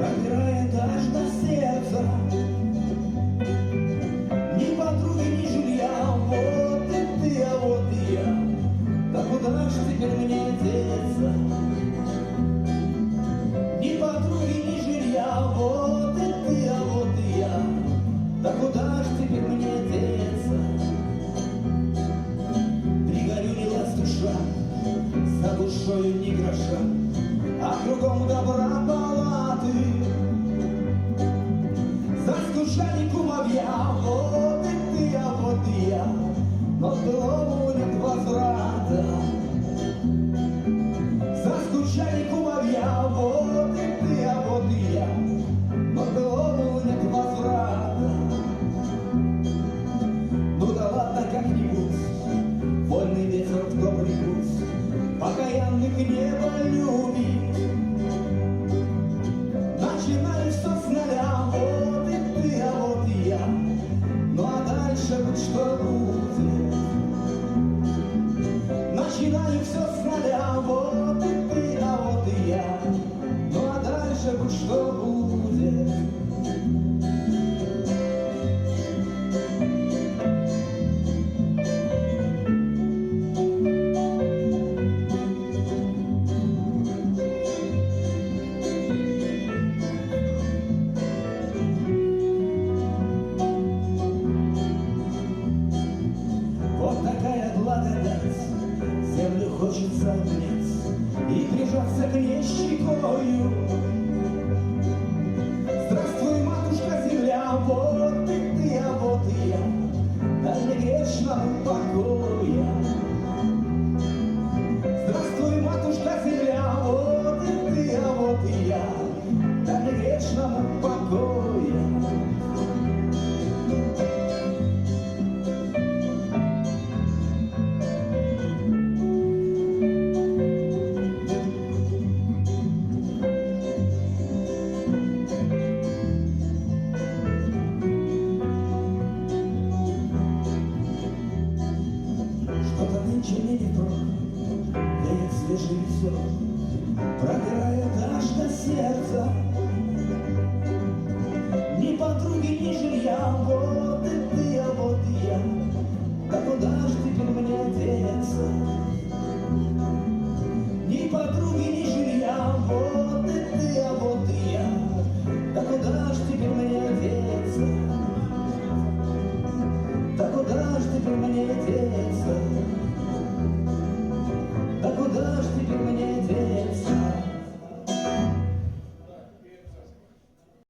Пробирает аж до сердца. Ни подруги, ни жилья, вот и ты, а вот и я. Да куда ж теперь мне деться? Ни подруги, ни жилья, вот и ты, а вот и я. Да куда ж теперь мне деться? Пригорюнилась душа, за душою ни гроша, а кругом добра палаты. Заскучали кумовья, вот и ты, а вот и я, но к дому нет возврата. Заскучали кумовья, вот и ты, а вот и я, но к дому нет возврата. Ну да ладно как-нибудь, вольный ветер в добрый путь, покаянных небо любит. Начинаю все с нуля, вот и ты, а вот и я, ну а дальше будь что будет. Начинаю все с нуля, вот и ты, а вот и я, ну а дальше будь что будет. Вот такая благодать, землю хочется обнять и прижаться к ней щекою. Здравствуй, матушка земля, вот и ты, а вот и я, дай мне грешному покоя. Здравствуй, матушка земля, вот и ты, а вот и я, дай мне грешному покоя. Что-то нынче мне не прок, веет свежий ветерок, пробирает аж до сердца. Ни подруги, ни жилья, вот и ты, а вот и я, да куда ж теперь мне деться? Ни подруги,